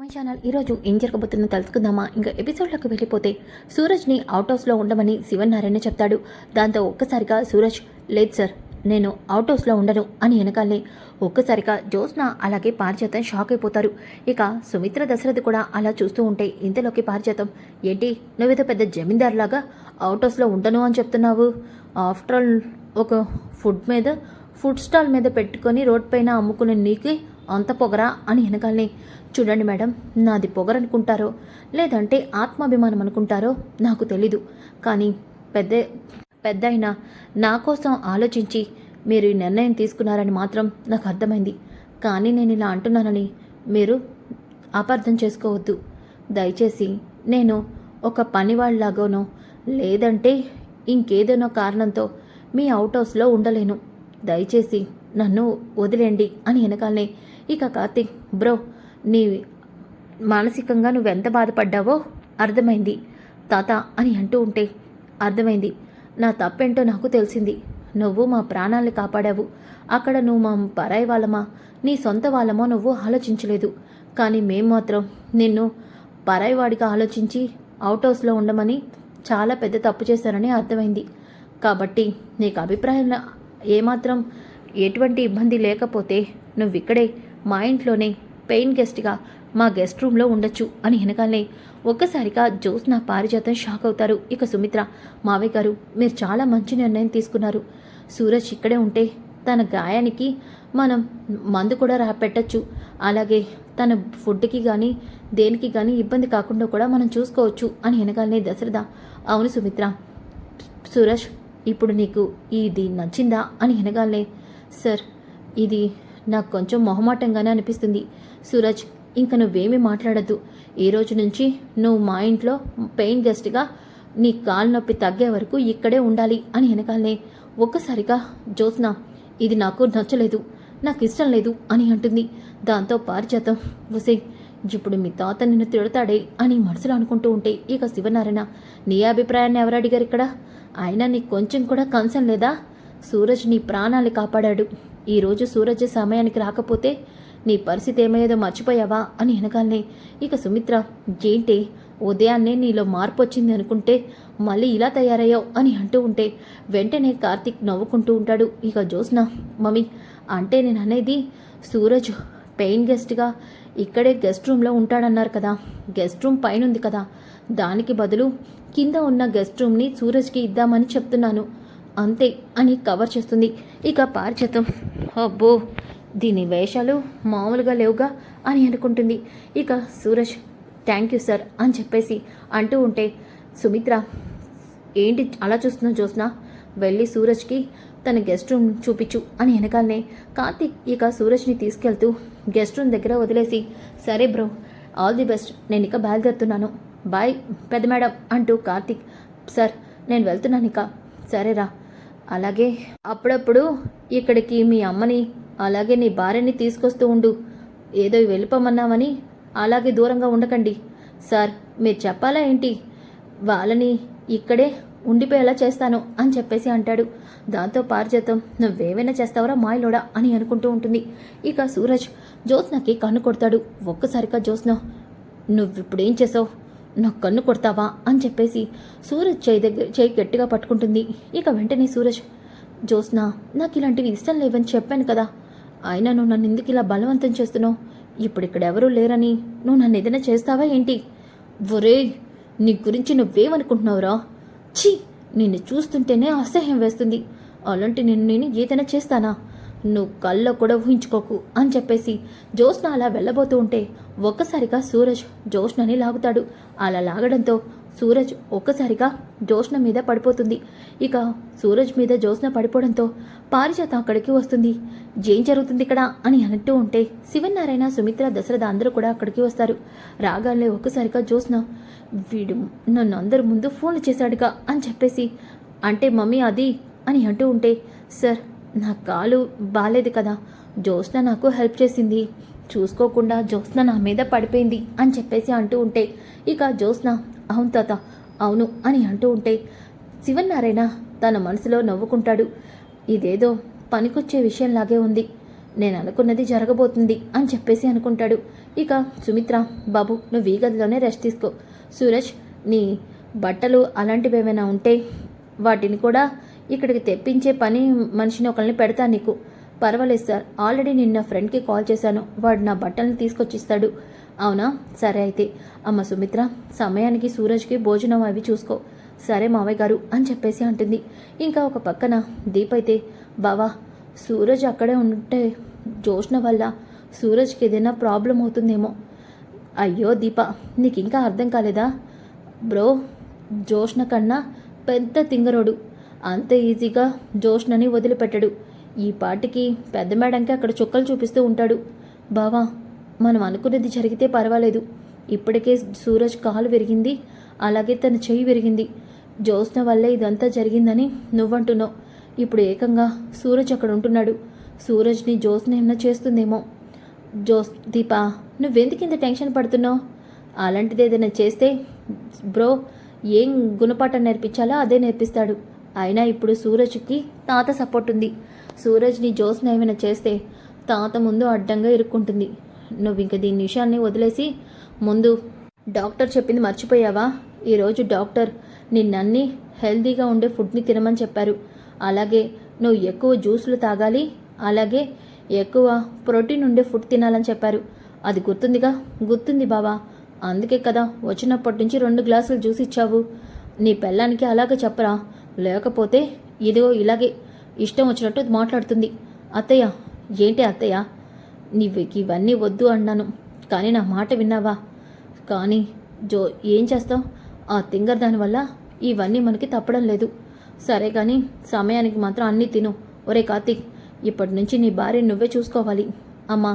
My channel ఈరోజు ఏం జరగబోతుందో తెలుసుకుందామా? ఇంకా ఎపిసోడ్లోకి వెళ్ళిపోతే సూరజ్ని అవుట్ హౌస్లో ఉండమని శివనారాయణ చెప్తాడు. దాంతో ఒక్కసారిగా సూరజ్, లేదు సార్, నేను అవుట్ హౌస్లో ఉండను అని వెనకాలే ఒక్కసారిగా జ్యోత్స్న అలాగే పారిజాతం షాక్ అయిపోతారు. ఇక సుమిత్ర దశరథ్ కూడా అలా చూస్తూ ఉంటే ఇంతలోకి పారిజాతం, ఏంటి నువ్వేదో పెద్ద జమీందారులాగా అవుట్ హౌస్లో ఉండను అని చెప్తున్నావు? ఆఫ్టర్ ఆల్ ఒక ఫుడ్ స్టాల్ మీద పెట్టుకొని రోడ్ పైన అమ్ముకునే నీకే అంత పొగరా అని వెనకాలనే, చూడండి మేడం, నాది పొగరనుకుంటారో లేదంటే ఆత్మాభిమానం అనుకుంటారో నాకు తెలీదు, కానీ పెద్ద అయినా నా కోసం ఆలోచించి మీరు ఈ నిర్ణయం తీసుకున్నారని మాత్రం నాకు అర్థమైంది. కానీ నేను ఇలా అంటున్నానని మీరు అపార్థం చేసుకోవద్దు. దయచేసి నేను ఒక పనివాళ్ళలాగానో లేదంటే ఇంకేదైనా కారణంతో మీ అవుట్ హౌస్లో ఉండలేను. దయచేసి నన్ను వదిలేండి అని వెనకాలనే ఇక కార్తీక్, బ్రో, నీ మానసికంగా నువ్వెంత బాధపడ్డావో అర్థమైంది తాత అని అంటూ ఉంటే, అర్థమైంది, నా తప్పేంటో నాకు తెలిసింది. నువ్వు మా ప్రాణాలను కాపాడావు. అక్కడ నువ్వు మా పరాయి వాళ్ళమా నీ సొంత వాళ్ళమో నువ్వు ఆలోచించలేదు. కానీ మేము మాత్రం నిన్ను పరాయి వాడిగా ఆలోచించి అవుట్ హౌస్లో ఉండమని చాలా పెద్ద తప్పు చేశానని అర్థమైంది. కాబట్టి నీకు అభిప్రాయంలో ఏమాత్రం ఎటువంటి ఇబ్బంది లేకపోతే నువ్విక్కడే మా ఇంట్లోనే పెయిన్ గెస్ట్గా మా గెస్ట్ రూమ్లో ఉండొచ్చు అని వెనకాలనే ఒక్కసారిగా జ్యోత్స్న పారిజాతం షాక్ అవుతారు. ఇక సుమిత్ర, మావయ్య గారు, మీరు చాలా మంచి నిర్ణయం తీసుకున్నారు. సూరజ్ ఇక్కడే ఉంటే తన గాయానికి మనం మందు కూడా పెట్టచ్చు. అలాగే తన ఫుడ్కి కానీ దేనికి కానీ ఇబ్బంది కాకుండా కూడా మనం చూసుకోవచ్చు అని వెనకాలనే దశరథ, అవును సుమిత్ర, సూరజ్ ఇప్పుడు నీకు ఇది నచ్చిందా అని వెనగాలనే, సార్, ఇది నాకు కొంచెం మొహమాటంగానే అనిపిస్తుంది. సూరజ్, ఇంక నువ్వేమీ మాట్లాడద్దు. ఈ రోజు నుంచి నువ్వు మా ఇంట్లో పెయిన్ గెస్ట్గా నీ కాలు నొప్పి తగ్గే వరకు ఇక్కడే ఉండాలి అని వెనకాలనే ఒక్కసారిగా జ్యోత్స్న, ఇది నాకు నచ్చలేదు, నాకు ఇష్టం లేదు అని అంటుంది. దాంతో పారిజాతం, వసే, ఇప్పుడు మీ తాత నిన్ను తిడతాడే అని మనసులో అనుకుంటూ ఉంటే ఇక శివనారాయణ, నీ అభిప్రాయాన్ని ఎవరు అడిగారు ఇక్కడ? అయినా నీకు కొంచెం కూడా కన్సర్న్ లేదా? సూరజ్ నీ ప్రాణాలు కాపాడాడు. ఈరోజు సూరజ్ సమయానికి రాకపోతే నీ పరిస్థితి ఏమయ్యేదో మర్చిపోయావా అని వెనకాలనే ఇక సుమిత్ర, ఏంటి ఉదయాన్నే నీలో మార్పు వచ్చింది అనుకుంటే మళ్ళీ ఇలా తయారయ్యావు అని అంటూ ఉంటే వెంటనే కార్తీక్ నవ్వుకుంటూ ఉంటాడు. ఇక జ్యోత్స్న, మమ్మీ, అంటే నేను అనేది సూరజ్ పెయిన్ గెస్ట్గా ఇక్కడే గెస్ట్ రూమ్లో ఉంటాడన్నారు కదా, గెస్ట్ రూమ్ పైన ఉంది కదా, దానికి బదులు కింద ఉన్న గెస్ట్ రూమ్ని సూరజ్కి ఇద్దామని చెప్తున్నాను అంతే అని కవర్ చేస్తుంది. ఇక పారిజాతం, అబ్బో, దీని వేషాలు మామూలుగా లేవుగా అని అనుకుంటుంది. ఇక సూరజ్, థ్యాంక్ యూ సార్ అని చెప్పేసి అంటూ ఉంటే సుమిత్ర, ఏంటి అలా చూస్తున్నావు జ్యోత్స్న, వెళ్ళి సూరజ్కి తన గెస్ట్ రూమ్ చూపించు అని వెనకాలనే కార్తీక్ ఇక సూరజ్ని తీసుకెళ్తూ గెస్ట్ రూమ్ దగ్గర వదిలేసి, సరే బ్రో, ఆల్ ది బెస్ట్, నేను ఇక బయలుదేరుతున్నాను, బాయ్ పెద్ద మేడం అంటూ కార్తీక్, సార్ నేను వెళ్తున్నాను ఇక, సరేరా, అలాగే అప్పుడప్పుడు ఇక్కడికి మీ అమ్మని అలాగే నీ భార్యని తీసుకొస్తూ ఉండు, ఏదో వెళ్ళిపోమన్నామని అలాగే దూరంగా ఉండకండి సార్, మీరు చెప్పాలా ఏంటి, వాళ్ళని ఇక్కడే ఉండిపోయేలా చేస్తాను అని చెప్పేసి అంటాడు. దాంతో పారిజాతం, నువ్వేమైనా చేస్తావరా మాయలోడా అని అనుకుంటూ ఉంటుంది. ఇక సూరజ్ జ్యోత్స్నకి కన్ను కొడతాడు. ఒక్కసారిగా జ్యోత్స్న, నువ్విప్పుడేం చేసావు, నాకు కన్ను కొడతావా అని చెప్పేసి సూరజ్ చేయి గట్టిగా పట్టుకుంటుంది. ఇక వెంటనే సూరజ్, జ్యోత్స్న, నాకు ఇలాంటివి ఇష్టం లేవని చెప్పాను కదా, అయినా నువ్వు నన్ను ఎందుకు ఇలా బలవంతం చేస్తున్నావు? ఇప్పుడు ఇక్కడ ఎవరూ లేరని నువ్వు నన్ను ఏదైనా చేస్తావా ఏంటి? ఒరే, నీ గురించి నువ్వేమనుకుంటున్నావురా? ఛీ, నిన్ను చూస్తుంటేనే అసహ్యం వేస్తుంది. అలాంటి నేను ఏదైనా చేస్తానా? నువ్వు కల్లో కూడా ఊహించుకోకు అని చెప్పేసి జ్యోత్స్న అలా వెళ్ళబోతూ ఉంటే ఒక్కసారిగా సూరజ్ జ్యోత్స్నని లాగుతాడు. అలా లాగడంతో సూరజ్ ఒక్కసారిగా జ్యోత్స్న మీద పడిపోతుంది. ఇక సూరజ్ మీద జ్యోత్స్న పడిపోవడంతో పారిజాతం అక్కడికి వస్తుంది. ఏం జరుగుతుంది ఇక్కడ అని అంటూ ఉంటే శివనారాయణ, సుమిత్ర, దశరథ అందరూ కూడా అక్కడికి వస్తారు. రాగానే ఒక్కసారిగా జ్యోత్స్న, వీడు నన్ను అందరి ముందు ఫోన్లు చేశాడుగా అని చెప్పేసి, అంటే మమ్మీ అది అని అంటూ ఉంటే, సార్, నా కాలు బాలేదు కదా, జ్యోత్స్న నాకు హెల్ప్ చేసింది, చూసుకోకుండా జ్యోత్స్న నా మీద పడిపోయింది అని చెప్పేసి అంటూ ఉంటే ఇక జ్యోత్స్న, అవును తాత, అవును అని అంటూ ఉంటే శివనారాయణ తన మనసులో నవ్వుకుంటాడు. ఇదేదో పనికొచ్చే విషయంలాగే ఉంది, నేను అనుకున్నది జరగబోతుంది అని చెప్పేసి అనుకుంటాడు. ఇక సుమిత్ర, బాబు నువ్వు ఈ గదిలోనే రెస్ట్ తీసుకో. సూరజ్, నీ బట్టలు అలాంటివి ఏమైనా ఉంటే వాటిని కూడా ఇక్కడికి తెప్పించే పని మనిషిని ఒకరిని పెడతా నీకు. పర్వాలేదు సార్, ఆల్రెడీ నిన్న ఫ్రెండ్కి కాల్ చేశాను, వాడు నా బట్టలను తీసుకొచ్చిస్తాడు. అవునా, సరే అయితే. అమ్మ సుమిత్ర, సమయానికి సూరజ్కి భోజనం అవి చూసుకో. సరే మావయ్య గారు అని చెప్పేసి అంటుంది. ఇంకా ఒక పక్కన దీప్ అయితే, బావా సూరజ్ అక్కడే ఉంటే జోష్న వల్ల సూరజ్కి ఏదైనా ప్రాబ్లం అవుతుందేమో. అయ్యో దీప, నీకు ఇంకా అర్థం కాలేదా బ్రో? జోష్న కన్నా పెద్ద తింగరోడు, అంత ఈజీగా జోష్నని వదిలిపెట్టడు. ఈ పాటికి పెద్ద మేడంకి అక్కడ చుక్కలు చూపిస్తూ ఉంటాడు. బావా, మనం అనుకున్నది జరిగితే పర్వాలేదు. ఇప్పటికే సూరజ్ కాలు విరిగింది, అలాగే తన చెయ్యి విరిగింది. జోష్న వల్లే ఇదంతా జరిగిందని నువ్వంటున్నావు. ఇప్పుడు ఏకంగా సూరజ్ అక్కడ ఉంటున్నాడు. సూరజ్ని జోష్న ఏమైనా చేస్తుందేమో. దీపా, నువ్వెందుకు ఇంత టెన్షన్ పడుతున్నావు? అలాంటిది ఏదైనా చేస్తే బ్రో ఏం గుణపాఠం నేర్పించాలో అదే నేర్పిస్తాడు. అయినా ఇప్పుడు సూరజ్కి తాత సపోర్ట్ ఉంది. సూరజ్ని జోష్న ఏమైనా చేస్తే తాత ముందు అడ్డంగా ఇరుక్కుంటుంది. నువ్వు ఇంక దీని విషయాన్ని వదిలేసి ముందు డాక్టర్ చెప్పింది మర్చిపోయావా? ఈరోజు డాక్టర్ నిన్నన్ని హెల్తీగా ఉండే ఫుడ్ని తినమని చెప్పారు. అలాగే నువ్వు ఎక్కువ జ్యూసులు తాగాలి, అలాగే ఎక్కువ ప్రోటీన్ ఉండే ఫుడ్ తినాలని చెప్పారు. అది గుర్తుందిగా? గుర్తుంది బావా, అందుకే కదా వచ్చినప్పటి నుంచి 2 గ్లాసులు జ్యూస్ ఇచ్చావు. నీ పెళ్ళానికి అలాగే చెప్పరా, లేకపోతే ఇదిగో ఇలాగే ఇష్టం వచ్చినట్టు మాట్లాడుతుంది. అత్తయ్య, ఏంటి అత్తయ్య, నీకు ఇవన్నీ వద్దు అన్నాను, కానీ నా మాట విన్నావా? కానీ ఏం చేస్తావు, ఆ తింగర్ దానివల్ల ఇవన్నీ మనకి తప్పడం లేదు. సరే కానీ సమయానికి మాత్రం అన్నీ తిను. ఒరే కార్తీక్, ఇప్పటి నుంచి నీ భార్య నువ్వే చూసుకోవాలి. అమ్మా,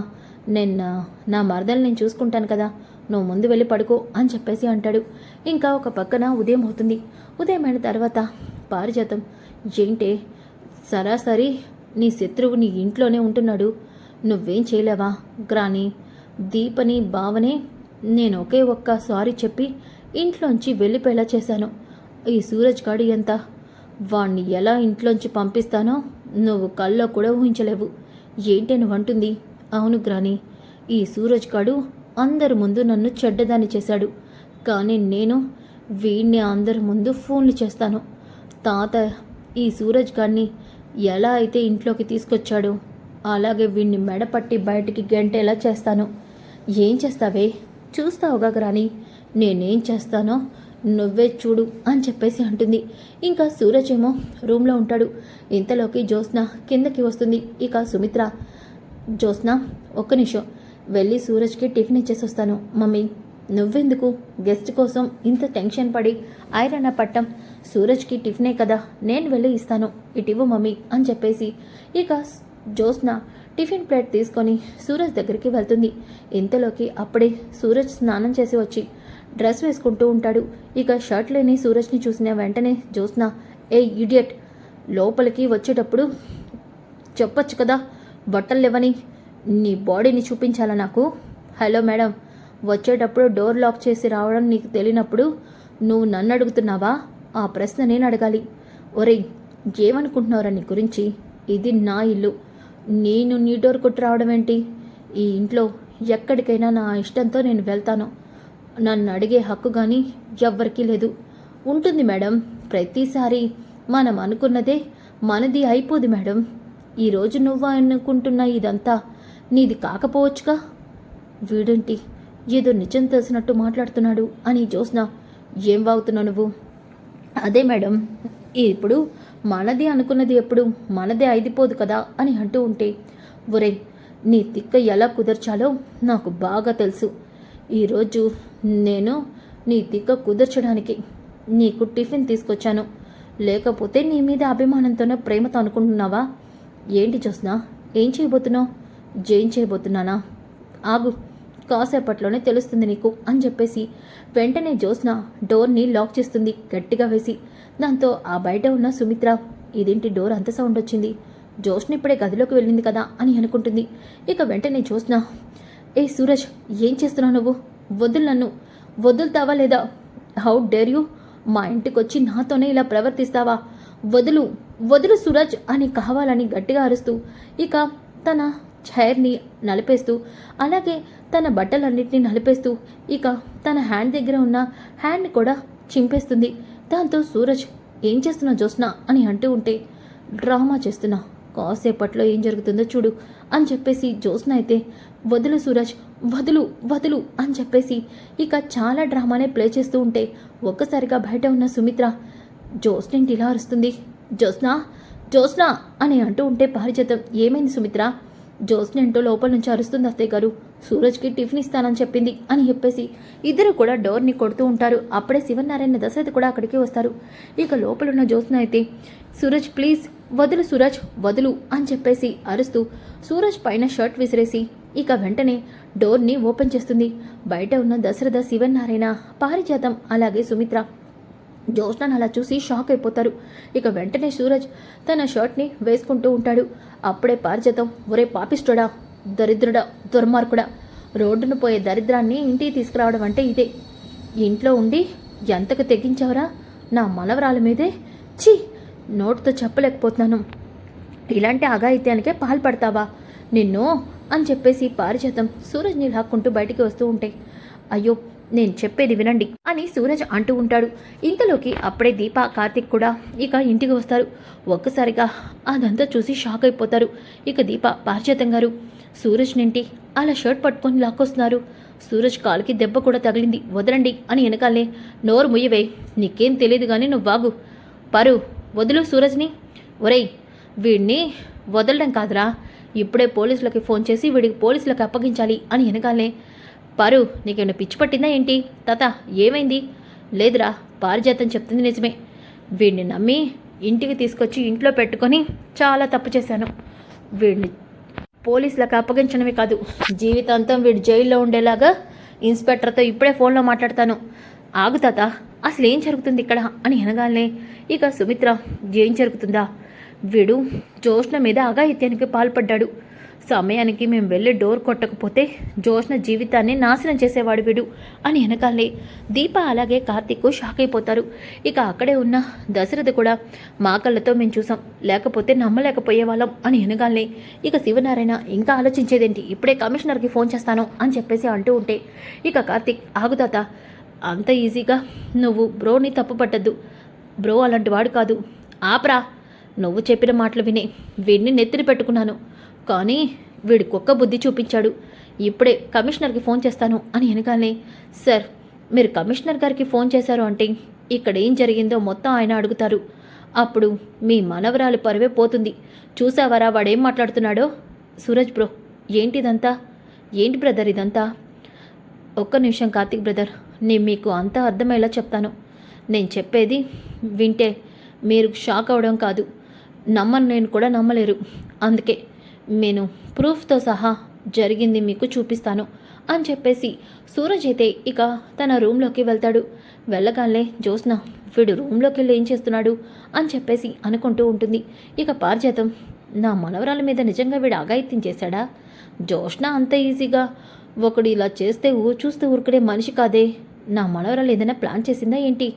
నా మరదలు నేను చూసుకుంటాను కదా, నువ్వు ముందు వెళ్ళి పడుకో అని చెప్పేసి అంటాడు. ఇంకా ఒక పక్కన ఉదయం అవుతుంది. ఉదయం అయిన తర్వాత పారిజాతం, ఏంటే సరాసరి నీ శత్రువు నీ ఇంట్లోనే ఉంటున్నాడు, నువ్వేం చేయలేవా? గ్రాని దీపని బావనే నేను ఒక్క సారీ చెప్పి ఇంట్లోంచి వెళ్ళిపోయేలా చేశాను. ఈ సూరజ్ గాడు ఎంత, వాణ్ణి ఎలా ఇంట్లోంచి పంపిస్తానో నువ్వు కల్లో కూడా ఊహించలేవు. ఏంటి నువ్వంటుంది? అవును గ్రాని, ఈ సూరజ్ గాడు అందరి ముందు నన్ను చెడ్డదాన్ని చేశాడు, కానీ నేను వీడిని అందరి ముందు ఫోన్లు చేస్తాను. తాత ఈ సూరజ్ గాడిని ఎలా అయితే ఇంట్లోకి తీసుకొచ్చాడో అలాగే వీడిని మెడపట్టి బయటికి గెంటేలా చేస్తాను. ఏం చేస్తావే? చూస్తావుగా గ్రాని, నేనేం చేస్తానో నువ్వే చూడు అని చెప్పేసి అంటుంది. ఇంకా సూరజ్ ఏమో రూమ్లో ఉంటాడు. ఇంతలోకి జోస్న కిందకి వస్తుంది. ఇక సుమిత్ర, జోస్న ఒక్క నిమిషం వెళ్ళి సూరజ్కి టిఫిన్ ఇచ్చేసి వస్తాను. మమ్మీ, నువ్వెందుకు గెస్ట్ కోసం ఇంత టెన్షన్ పడి ఐరన్న పట్టం? సూరజ్కి టిఫినే కదా, నేను వెళ్ళి ఇస్తాను, ఇటివ్వు మమ్మీ అని చెప్పేసి ఇక జోస్న టిఫిన్ ప్లేట్ తీసుకొని సూరజ్ దగ్గరికి వెళ్తుంది. ఇంతలోకి అప్పుడే సూరజ్ స్నానం చేసి వచ్చి డ్రెస్ వేసుకుంటూ ఉంటాడు. ఇక షర్ట్ లేని సూరజ్ని చూసిన వెంటనే జోస్న, ఏ ఇడియట్, లోపలికి వచ్చేటప్పుడు చెప్పొచ్చు కదా బట్టలు లేవని, నీ బాడీని చూపించాలా నాకు? హలో మేడం, వచ్చేటప్పుడు డోర్ లాక్ చేసి రావడం నీకు తెలియనప్పుడు నువ్వు నన్ను అడుగుతున్నావా? ఆ ప్రశ్న నేను అడగాలి. ఒరేయ్, ఏమనుకుంటున్నావురా నీ గురించి? ఇది నా ఇల్లు, నేను నీ డోర్ కొట్టి రావడం ఏంటి? ఈ ఇంట్లో ఎక్కడికైనా నా ఇష్టంతో నేను వెళ్తాను. నన్ను అడిగే హక్కు కానీ ఎవ్వరికీ లేదు. ఉంటుంది మేడం, ప్రతిసారి మనం అనుకున్నదే మనది అయిపోదు మేడం. ఈరోజు నువ్వు అనుకుంటున్న ఇదంతా నీది కాకపోవచ్చుగా. వీడేంటి ఏదో నిజం తెలిసినట్టు మాట్లాడుతున్నాడు అని జోస్న, ఏం వాగుతున్నావు నువ్వు? అదే మేడం, ఇప్పుడు మనది అనుకున్నది ఎప్పుడు మనదే అయిపోదు కదా అని అంటూ ఉంటే, ఒరే నీ తిక్క ఎలా కుదర్చాలో నాకు బాగా తెలుసు. ఈరోజు నేను నీ తిక్క కుదర్చడానికి నీకు టిఫిన్ తీసుకొచ్చాను, లేకపోతే నీ మీద అభిమానంతోనే ప్రేమతో అనుకుంటున్నావా? ఏంటి జోస్న, ఏం చేయబోతున్నావు? జైన్ చేయబోతున్నానా? ఆగు, కాసేపట్లోనే తెలుస్తుంది నీకు అని చెప్పేసి వెంటనే జోస్న డోర్ని లాక్ చేస్తుంది గట్టిగా వేసి. దాంతో ఆ బయట ఉన్న సుమిత్ర, ఇదేంటి డోర్ అంత సౌండ్ వచ్చింది, జోస్న ఇప్పుడే గదిలోకి వెళ్ళింది కదా అని అనుకుంటుంది. ఇక వెంటనే జోస్న, ఏ సూరజ్, ఏం చేస్తున్నావు నువ్వు? వదులు, నన్ను వదులుతావా లేదా? హౌ డేర్ యూ, మా ఇంటికి వచ్చి నాతోనే ఇలా ప్రవర్తిస్తావా? వదులు వదులు సూరజ్ అని కావాలని గట్టిగా అరుస్తూ ఇక తన చైర్ని నలిపేస్తూ అలాగే తన బట్టలన్నిటినీ నలిపేస్తూ ఇక తన హ్యాండ్ దగ్గర ఉన్న హ్యాండ్ని కూడా చింపేస్తుంది. దాంతో సూరజ్ ఏం చేస్తున్నా జ్యోత్స్న అని అంటూ ఉంటే డ్రామా చేస్తున్నా, కాసేపట్లో ఏం జరుగుతుందో చూడు అని చెప్పేసి జ్యోత్స్న అయితే వదులు సూరజ్ వదులు వదులు అని చెప్పేసి ఇక చాలా డ్రామానే ప్లే చేస్తూ ఉంటే ఒక్కసారిగా బయట ఉన్న సుమిత్ర జ్యోత్స్న ఇంటి ఇలా అరుస్తుంది. జ్యోత్స్న జ్యోత్స్న అని అంటూ ఉంటే పారిజాతం ఏమైంది సుమిత్ర? జ్యోత్స్న ఏంటో లోపల నుంచి అరుస్తుంది అత్తయ్య గారు, సూరజ్కి టిఫిన్ ఇస్తానని చెప్పింది అని చెప్పేసి ఇద్దరు కూడా డోర్ని కొడుతూ ఉంటారు. అప్పుడే శివనారాయణ దశరథ్ కూడా అక్కడికి వస్తారు. ఇక లోపలున్న జ్యోత్స్న అయితే సూరజ్ ప్లీజ్ వదులు సూరజ్ వదులు అని చెప్పేసి అరుస్తూ సూరజ్ పైన షర్ట్ విసిరేసి ఇక వెంటనే డోర్ని ఓపెన్ చేస్తుంది. బయట ఉన్న దశరథ, శివనారాయణ, పారిజాతం అలాగే సుమిత్ర జ్యోత్స్నను అలా చూసి షాక్ అయిపోతారు. ఇక వెంటనే సూరజ్ తన షర్ట్ని వేసుకుంటూ ఉంటాడు. అప్పుడే పారిజాతం ఒరే పాపిస్టుడా, దరిద్రుడా, దుర్మార్గుడా, రోడ్డును పోయే దరిద్రాన్ని ఇంటికి తీసుకురావడం అంటే ఇదే. ఇంట్లో ఉండి ఎంతకు తెగించావరా నా మనవరాల మీదే? ఛీ, నోటితో చెప్పలేకపోతున్నాను. ఇలాంటి అఘాయిత్యానికే పాల్పడతావా నిన్ను అని చెప్పేసి పారిజాతం సూరజ్ని లాక్కుంటూ బయటికి వస్తూ ఉంటే అయ్యో నేను చెప్పేది వినండి అని సూరజ్ అంటూ ఉంటాడు. ఇంతలోకి అప్పుడే దీప, కార్తిక్ కూడా ఇక ఇంటికి వస్తారు. ఒక్కసారిగా అదంతా చూసి షాక్ అయిపోతారు. ఇక దీప పారిజాతం గారు సూరజ్ నింటి అలా షర్ట్ పట్టుకొని లాక్కొస్తున్నారు. సూరజ్ కాలుకి దెబ్బ కూడా తగిలింది, వదలండి అని వెనకాలే నోరు ముయ్యవే, నీకేం తెలియదు కానీ నువ్వు వాగు. పరు వదులు సూరజ్ని. ఒరేయ్ వీడిని వదలడం కాదురా, ఇప్పుడే పోలీసులకి ఫోన్ చేసి వీడికి పోలీసులకు అప్పగించాలి అని వెనకాలే పరు నీకేమైనా పిచ్చి పట్టిందా ఏంటి? తాత ఏమైంది? లేదురా, పారిజాతం చెప్తుంది నిజమే. వీడిని నమ్మి ఇంటికి తీసుకొచ్చి ఇంట్లో పెట్టుకొని చాలా తప్పు చేశాను. వీడిని పోలీసులకు అప్పగించడమే కాదు, జీవితాంతం వీడు జైల్లో ఉండేలాగా ఇన్స్పెక్టర్తో ఇప్పుడే ఫోన్లో మాట్లాడతాను. ఆగు తాత, అసలు ఏం జరుగుతుంది ఇక్కడ అని అనగానే ఇక సుమిత్ర ఏం జరుగుతుందా, వీడు జ్యోత్స్న మీద అఘాయిత్యానికి పాల్పడ్డాడు. సమయానికి మేము వెళ్ళి డోర్ కొట్టకపోతే జ్యోత్స్న జీవితాన్ని నాశనం చేసేవాడు వీడు అని వెనకాలే దీప అలాగే కార్తీక్ షాక్ అయిపోతారు. ఇక అక్కడే ఉన్న దశరథ కూడా మా కళ్ళతో మేము చూసాం, లేకపోతే నమ్మలేకపోయేవాళ్ళం అని వెనకాలే ఇక శివనారాయణ ఇంకా ఆలోచించేదేంటి, ఇప్పుడే కమిషనర్కి ఫోన్ చేస్తాను అని చెప్పేసి అంటూ ఉంటే ఇక కార్తీక్ ఆగుతాత, అంత ఈజీగా నువ్వు బ్రోని తప్పు పట్టద్దు. బ్రో అలాంటి వాడు కాదు. ఆపరా, నువ్వు చెప్పిన మాటలు వినే వీడిని నెత్తిని పెట్టుకున్నాను, కానీ వీడి కుక్క బుద్ధి చూపించాడు. ఇప్పుడే కమిషనర్కి ఫోన్ చేస్తాను అని వెనకాలే సార్ మీరు కమిషనర్ గారికి ఫోన్ చేశారు అంటే ఇక్కడ ఏం జరిగిందో మొత్తం ఆయన అడుగుతారు. అప్పుడు మీ మనవరాలు పరువే పోతుంది. చూసావరా వాడేం మాట్లాడుతున్నాడో? సూరజ్ బ్రో ఏంటిదంతా? ఏంటి బ్రదర్ ఇదంతా? ఒక్క నిమిషం కార్తిక్ బ్రదర్, నేను మీకు అంతా అర్థమయ్యేలా చెప్తాను. నేను చెప్పేది వింటే మీరు షాక్ అవడం కాదు, నమ్మను నేను కూడా నమ్మలేరు. అందుకే నేను ప్రూఫ్తో సహా జరిగింది మీకు చూపిస్తాను అని చెప్పేసి సూరజ్ అయితే ఇక తన రూమ్లోకి వెళ్తాడు. వెళ్ళగానే జ్యోత్స్న వీడు రూమ్లోకి వెళ్ళి ఏం చేస్తున్నాడు అని చెప్పేసి అనుకుంటూ ఉంటుంది. ఇక పారిజాతం నా మనవరాల మీద నిజంగా వీడు అఘాయిత్యం చేశాడా? జ్యోత్స్న అంత ఈజీగా ఒకడు ఇలా చేస్తే చూస్తూ ఊరుకునే మనిషి కాదే. నా మనవరాలు ఏదైనా ప్లాన్ చేసిందా ఏంటి?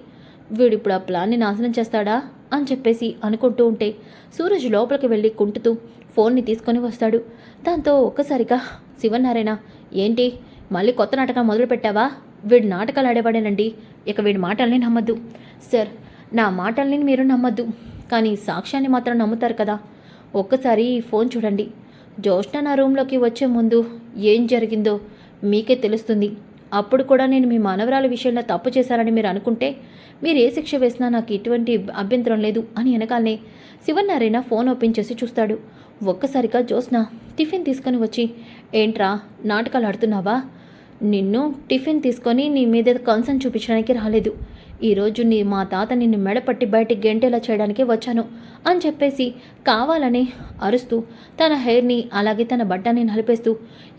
వీడు ఇప్పుడు ఆ ప్లాన్ని నాశనం చేస్తాడా అని చెప్పేసి అనుకుంటూ ఉంటే సూరజ్ లోపలికి వెళ్ళి కుంటుతూ ఫోన్ని తీసుకొని వస్తాడు. దాంతో ఒక్కసారిగా శివనారాయణ ఏంటి మళ్ళీ కొత్త నాటకం మొదలు పెట్టావా? వీడు నాటకాలు ఆడేవాడేనండి, ఇక వీడి మాటల్ని నమ్మద్దు. సార్ నా మాటల్ని మీరు నమ్మద్దు, కానీ సాక్ష్యాన్ని మాత్రం నమ్ముతారు కదా. ఒక్కసారి ఈ ఫోన్ చూడండి. జ్యోత్స్న నా రూమ్లోకి వచ్చే ముందు ఏం జరిగిందో మీకే తెలుస్తుంది. అప్పుడు కూడా నేను మీ మనవరాల విషయంలో తప్పు చేశారని మీరు అనుకుంటే మీరు ఏ శిక్ష వేసినా నాకు ఎటువంటి అభ్యంతరం లేదు అని వెనకాలనే శివనారాయణ ఫోన్ ఓపెన్ చేసి చూస్తాడు. ఒక్కసారిగా జ్యోత్స్న టిఫిన్ తీసుకొని వచ్చి ఏంట్రా నాటకాలు ఆడుతున్నావా? నిన్ను టిఫిన్ తీసుకొని నీ మీద కన్సర్న్ చూపించడానికి రాలేదు. ఈరోజు మా తాత నిన్ను మెడపట్టి బయటికి గెంటేలా చేయడానికే వచ్చాను అని చెప్పేసి కావాలని అరుస్తూ తన హెయిర్ని అలాగే తన బట్టని నలిపేస్తూ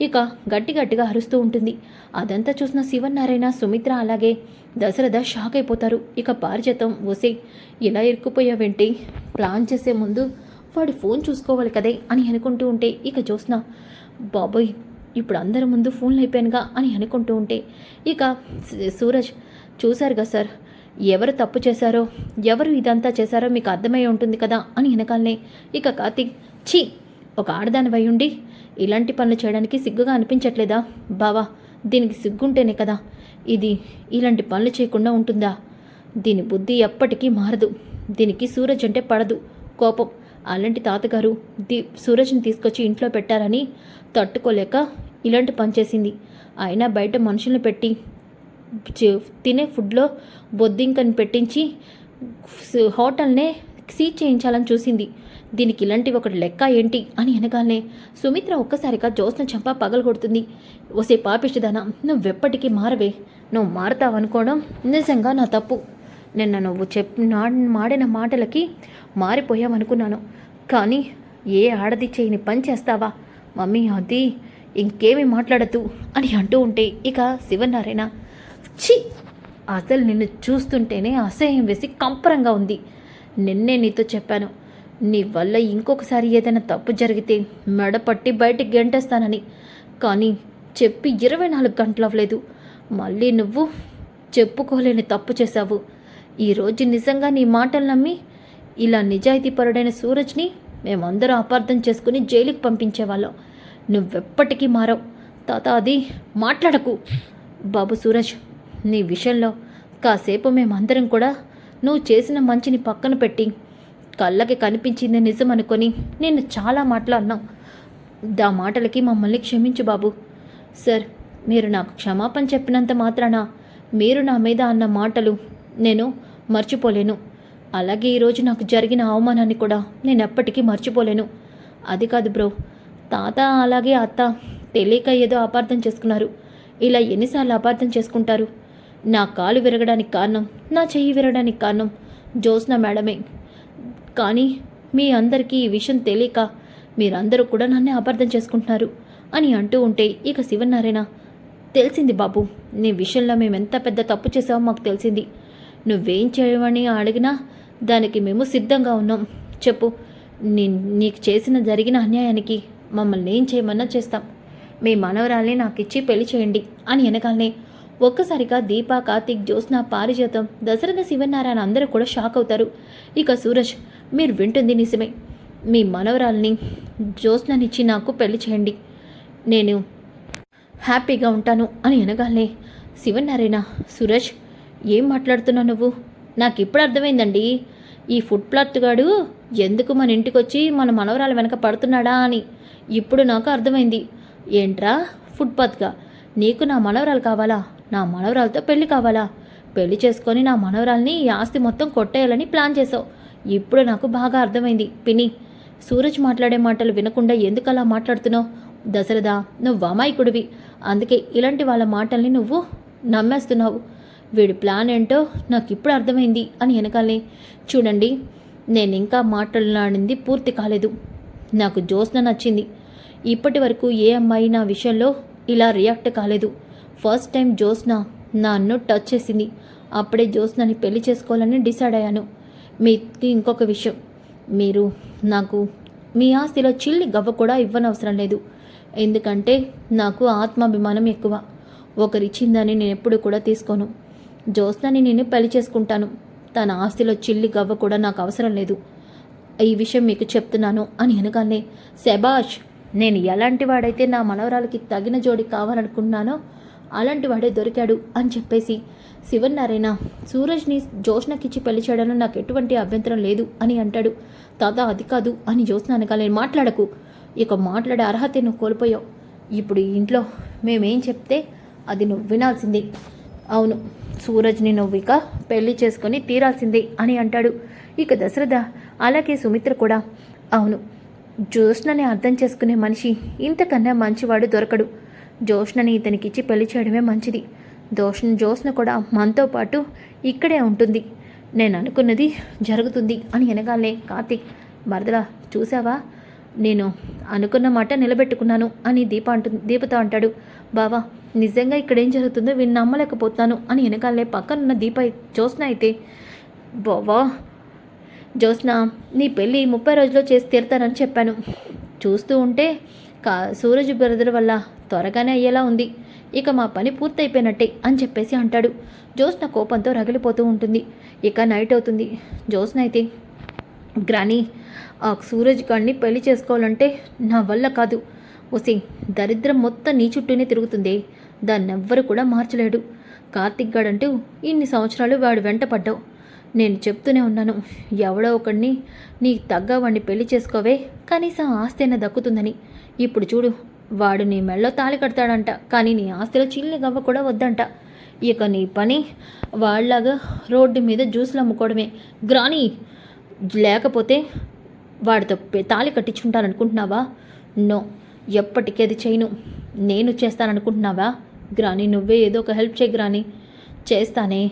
ఇక గట్టిగా అరుస్తూ ఉంటుంది. అదంతా చూసిన శివనారాయణ, సుమిత్ర అలాగే దశరథ షాక్ అయిపోతారు. ఇక పారిజాతం వసే ఇలా ఇరుక్కుపోయావేంటి? ప్లాన్ చేసే ముందు వాడి ఫోన్ చూసుకోవాలి కదే అని అనుకుంటూ ఉంటే ఇక జ్యోత్స్న బాబోయ్ ఇప్పుడు అందరి ముందు ఫోన్లు అయిపోయానుగా అని అనుకుంటూ ఉంటే ఇక సూరజ్ చూశారుగా సార్, ఎవరు తప్పు చేశారో ఎవరు ఇదంతా చేశారో మీకు అర్థమై ఉంటుంది కదా అని వెనకాలనే ఇక కార్తీక్ ఛీ ఒక ఆడదానివై ఉండి ఇలాంటి పనులు చేయడానికి సిగ్గుగా అనిపించట్లేదా? బావా, దీనికి సిగ్గుంటేనే కదా ఇది ఇలాంటి పనులు చేయకుండా ఉంటుందా? దీని బుద్ధి ఎప్పటికీ మారదు. దీనికి సూరజ్ అంటే పడదు, కోపం. అలాంటి తాతగారు సూరజ్ని తీసుకొచ్చి ఇంట్లో పెట్టారని తట్టుకోలేక ఇలాంటి పని చేసింది. అయినా బయట మనుషుల్ని పెట్టి తినే ఫుడ్లో బొద్దింకని పెట్టించి హోటల్నే సీజ్ చేయించాలని చూసింది. దీనికి ఇలాంటివి ఒకటి లెక్క ఏంటి అని అనగానే సుమిత్ర ఒక్కసారిగా జ్యోత్స్న చెంప పగలగొడుతుంది. ఓసే పాపిష్టిదానా, నువ్వెప్పటికీ మారవే. నువ్వు మారతావనుకోవడం నిజంగా నా తప్పు. నిన్న నువ్వు మాడిన మాటలకి మారిపోయావనుకున్నాను. కానీ ఏ ఆడది చేయని పని చేస్తావా? మమ్మీ అది ఇంకేమీ మాట్లాడద్దు అని అంటూ ఉంటే ఇక శివనారాయణ, ఛీ, అసలు నిన్ను చూస్తుంటేనే అసహ్యం వేసి కంపరంగా ఉంది. నిన్నే నీతో చెప్పాను, నీ వల్ల ఇంకొకసారి ఏదైనా తప్పు జరిగితే మెడపట్టి బయటికి గెంటేస్తానని. కానీ చెప్పి 24 గంటలు అవ్వలేదు, మళ్ళీ నువ్వు చెప్పుకోలేని తప్పు చేశావు. ఈరోజు నిజంగా నీ మాటలు నమ్మి ఇలా నిజాయితీపరుడైన సూరజ్ని మేమందరం అపార్థం చేసుకుని జైలుకి పంపించేవాళ్ళం. నువ్వెప్పటికీ మారవు తాత. అది మాట్లాడకు బాబు. సూరజ్, నీ విషయంలో కాసేపు మేమందరం కూడా నువ్వు చేసిన మంచిని పక్కన పెట్టి కళ్ళకి కనిపించింది నిజం అనుకొని నేను చాలా మాట్లాడినాం. దా మాటలకి మమ్మల్ని క్షమించు బాబు. సార్, మీరు నాకు క్షమాపణ చెప్పినంత మాత్రాన మీరు నా మీద అన్న మాటలు నేను మర్చిపోలేను. అలాగే ఈరోజు నాకు జరిగిన అవమానాన్ని కూడా నేను ఎప్పటికీ మర్చిపోలేను. అది కాదు బ్రో, తాత అలాగే అత్త తెలియక ఏదో అపార్థం చేసుకున్నారు. ఇలా ఎన్నిసార్లు అపార్థం చేసుకుంటారు? నా కాలు విరగడానికి కారణం, నా చెయ్యి విరగడానికి కారణం జ్యోత్స్న మేడమే. కానీ మీ అందరికీ ఈ విషయం తెలియక మీరందరూ కూడా నన్నే అపార్థం చేసుకుంటున్నారు అని అంటూ ఉంటే ఇక శివనారాయణ, తెలిసింది బాబు, నీ విషయంలో మేము ఎంత పెద్ద తప్పు చేసావో మాకు తెలిసింది. నువ్వేం చేయమని అడిగినా దానికి మేము సిద్ధంగా ఉన్నాం. చెప్పు, నీకు జరిగిన అన్యాయానికి మమ్మల్ని ఏం చేయమన్నా చేస్తాం. మీ మనవరాల్ని నాకు ఇచ్చి పెళ్లి చేయండి అని వెనకాలనే ఒక్కసారిగా దీప, కార్తీక్, జ్యోత్స్న, పారిజాతం, దశరథ, శివనారాయణ అందరూ కూడా షాక్ అవుతారు. ఇక సూరజ్, మీరు వింటుంది నిజమే. మీ మనవరాల్ని జ్యోత్స్ననిచ్చి నాకు పెళ్లి చేయండి, నేను హ్యాపీగా ఉంటాను అని అనగానే శివనారాయణ, సూరజ్, ఏం మాట్లాడుతున్నావు నువ్వు? నాకు ఇప్పుడు అర్థమైందండి. ఈ ఫుట్పాత్ గాడు ఎందుకు మన ఇంటికి వచ్చి మన మనవరాల వెనక పడుతున్నాడా అని ఇప్పుడు నాకు అర్థమైంది. ఏంట్రా ఫుట్పాత్గా? నీకు నా మనవరాలు కావాలా? నా మనవరాలతో పెళ్లి కావాలా? పెళ్లి చేసుకొని నా మనవరాల్ని ఈ ఆస్తి మొత్తం కొట్టేయాలని ప్లాన్ చేసావు. ఇప్పుడు నాకు బాగా అర్థమైంది. పిన్ని, సూరజ్ మాట్లాడే మాటలు వినకుండా ఎందుకు అలా మాట్లాడుతున్నావు? దశరథ, నువ్వు అమాయకుడివి, అందుకే ఇలాంటి వాళ్ళ మాటల్ని నువ్వు నమ్మేస్తున్నావు. వీడి ప్లాన్ ఏంటో నాకు ఇప్పుడు అర్థమైంది అని వెనకాలే, చూడండి, నేను ఇంకా మాట్లాడింది పూర్తి కాలేదు. నాకు జ్యోత్స్న నచ్చింది. ఇప్పటి వరకు ఏ అమ్మాయి నా విషయంలో ఇలా రియాక్ట్ కాలేదు. ఫస్ట్ టైం జ్యోత్స్న నన్ను టచ్ చేసింది. అప్పుడే జ్యోత్స్నని పెళ్లి చేసుకోవాలని డిసైడ్ అయ్యాను. మీకు ఇంకొక విషయం, మీరు నాకు మీ ఆస్తిలో చిల్లి గవ్వ కూడా ఇవ్వనవసరం లేదు. ఎందుకంటే నాకు ఆత్మాభిమానం ఎక్కువ. ఒకరిచ్చిందని నేను ఎప్పుడు కూడా తీసుకోను. జ్యోత్స్నని నేను పెళ్లి చేసుకుంటాను. తన ఆస్తిలో చిల్లి గవ్వ కూడా నాకు అవసరం లేదు. ఈ విషయం మీకు చెప్తున్నాను అని అనగానే, శబాష్, నేను ఎలాంటి వాడైతే నా మనవరాలకి తగిన జోడి కావాలనుకున్నానో అలాంటి వాడే దొరికాడు అని చెప్పేసి శివనారాయణ, సూరజ్ని జ్యోత్స్నకిచ్చి పెళ్లి చేయడంలో నాకు ఎటువంటి అభ్యంతరం లేదు అని అంటాడు. తాత, అది కాదు అని జ్యోత్స్న అనగానే, మాట్లాడకు, ఇక మాట్లాడే అర్హత నువ్వు కోల్పోయావు. ఇప్పుడు ఈ ఇంట్లో మేమేం చెప్తే అది నువ్వు వినాల్సిందే. అవును, సూరజ్ని నువ్వు ఇక పెళ్లి చేసుకొని తీరాల్సిందే అని అంటాడు. ఇక దశరథ అలాగే సుమిత్ర కూడా, అవును, జ్యోత్స్నని అర్థం చేసుకునే మనిషి ఇంతకన్నా మంచివాడు దొరకడు. జ్యోత్స్నని ఇతనికిచ్చి పెళ్లి చేయడమే మంచిది. జ్యోత్స్న కూడా మనతో పాటు ఇక్కడే ఉంటుంది. నేను అనుకున్నది జరుగుతుంది అని అనగానే, కార్తీక్, మరదలా చూసావా, నేను అనుకున్న మాట నిలబెట్టుకున్నాను అని దీపతో అంటాడు. బావా, నిజంగా ఇక్కడేం జరుగుతుందో వీళ్ళు నమ్మలేకపోతున్నాను అని వెనకాలే పక్కనున్న జ్యోత్స్న అయితే, బావా జ్యోత్స్న, నీ పెళ్ళి 30 రోజుల్లో చేసి తీరుతానని చెప్పాను. చూస్తూ ఉంటే సూరజ్ బ్రదర్ వల్ల త్వరగానే అయ్యేలా ఉంది. ఇక మా పని పూర్తయిపోయినట్టే అని చెప్పేసి అంటాడు. జ్యోత్స్న కోపంతో రగిలిపోతూ ఉంటుంది. ఇక నైట్ అవుతుంది. జ్యోత్స్న అయితే, గ్రానీ, ఆ సూరజ్ గారిని పెళ్లి చేసుకోవాలంటే నా వల్ల కాదు. ఒసే దరిద్రం మొత్తం నీ చుట్టూనే తిరుగుతుంది, దాన్నెవ్వరు కూడా మార్చలేడు. కార్తిక్ గడంటూ ఇన్ని సంవత్సరాలు వాడు వెంట పడ్డావు. నేను చెప్తూనే ఉన్నాను, ఎవడో ఒకడిని నీకు తగ్గ వాడిని పెళ్లి చేసుకోవే, కనీసం ఆస్తి అయినా దక్కుతుందని. ఇప్పుడు చూడు, వాడు నీ మెళ్ళో తాళి కడతాడంట, కానీ నీ ఆస్తిలో చిల్లి గవ్వ కూడా వద్దంట. ఇక నీ పని వాళ్ళలాగా రోడ్డు మీద జ్యూసులు అమ్ముకోవడమే. గ్రాని, లేకపోతే వాడితో తాళి కట్టించుకుంటాననుకుంటున్నావా? నో, ఎప్పటికీ అది చేయను. నేను చేస్తాననుకుంటున్నావా? గ్రాని, నువ్వే ఏదో ఒక హెల్ప్ చేయి గ్రాని. చేస్తానే.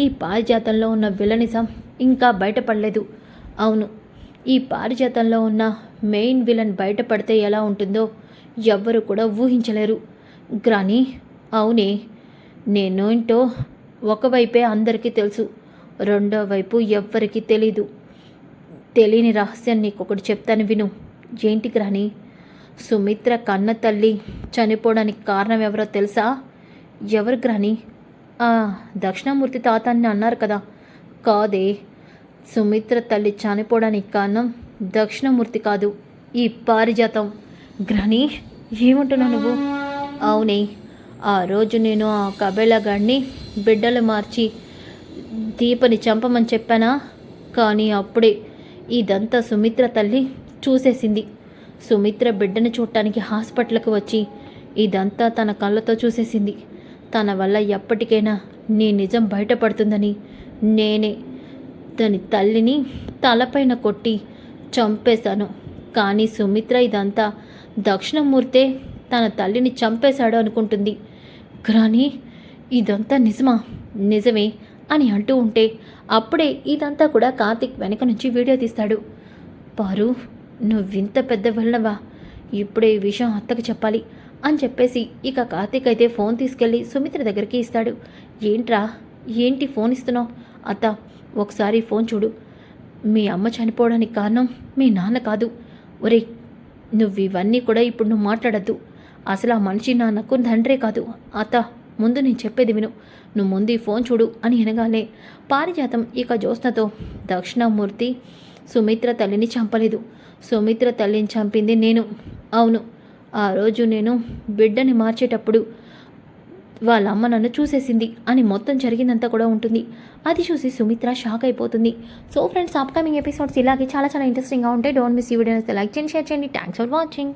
ఈ పారిజాతంలో ఉన్న విలనిజం ఇంకా బయటపడలేదు. అవును, ఈ పారిజాతంలో ఉన్న మెయిన్ విలన్ బయటపడితే ఎలా ఉంటుందో ఎవ్వరు కూడా ఊహించలేరు. గ్రాని, అవునే, నేనేంటో ఒకవైపే అందరికీ తెలుసు, రెండో వైపు ఎవ్వరికీ తెలీదు. తెలియని రహస్యం నీకొకటి చెప్తాను విను. ఏంటి గ్రాని? సుమిత్ర కన్న తల్లి చనిపోవడానికి కారణం ఎవరో తెలుసా? ఎవరు గ్రాని? దక్షిణామూర్తి తాత అని అన్నారు కదా. కాదే, సుమిత్ర తల్లి చనిపోవడానికి కారణం దక్షిణామూర్తి కాదు, ఈ పారిజాతం. గ్రాని, ఏమంటున్నావు నువ్వు? అవునే, ఆ రోజు నేను ఆ కబేళగాడిని బిడ్డలు మార్చి దీపని చంపమని చెప్పానా? కానీ అప్పుడే ఇదంతా సుమిత్ర తల్లి చూసేసింది. సుమిత్ర బిడ్డను చూడటానికి హాస్పిటల్కి వచ్చి ఇదంతా తన కళ్ళతో చూసేసింది. తన వల్ల ఎప్పటికైనా నీ నిజం బయటపడుతుందని నేనే దాని తల్లిని తలపైన కొట్టి చంపేశాను. కానీ సుమిత్ర ఇదంతా దక్షిణమూర్తే తన తల్లిని చంపేశాడు అనుకుంటుంది. కానీ ఇదంతా నిజమా? నిజమే అని అంటూ ఉంటే అప్పుడే ఇదంతా కూడా కార్తిక్ వెనక నుంచి వీడియో తీస్తాడు. పారు, నువ్వింత పెద్ద వెళ్ళవా? ఇప్పుడే ఈ విషయం అత్తకు చెప్పాలి అని చెప్పేసి ఇక కార్తిక్ అయితే ఫోన్ తీసుకెళ్ళి సుమిత్ర దగ్గరికి ఇస్తాడు. ఏంట్రా, ఏంటి ఫోన్ ఇస్తున్నావు? అత్త, ఒకసారి ఫోన్ చూడు. మీ అమ్మ చనిపోవడానికి కారణం మీ నాన్న కాదు. ఒరే, నువ్వు ఇవన్నీ కూడా ఇప్పుడు నువ్వు మాట్లాడద్దు. అసలు ఆ మనిషి నాన్నకు తండ్రే కాదు. అత్త, ముందు నేను చెప్పేది విను. నువ్వు ముందు ఈ ఫోన్ చూడు అని అనగానే పారిజాతం ఇక జ్యోత్స్నతో, దక్షిణామూర్తి సుమిత్ర తల్లిని చంపలేదు. సుమిత్ర తల్లిని చంపింది నేను. అవును, ఆ రోజు నేను బిడ్డని మార్చేటప్పుడు వాళ్ళ అమ్మ నన్ను చూసేసింది అని మొత్తం జరిగిందంతా కూడా ఉంటుంది. అది చూసి సుమిత్ర షాక్ అయిపోతుంది. సో ఫ్రెండ్స్, అప్కమింగ్ ఎపిసోడ్స్ ఇలాగే చాలా చాలా ఇంట్రెస్టింగ్గా ఉంటాయి. డోంట్ మిస్ ఈ వీడియోని లైక్ చేయండి, షేర్ చేయండి. Thanks for watching.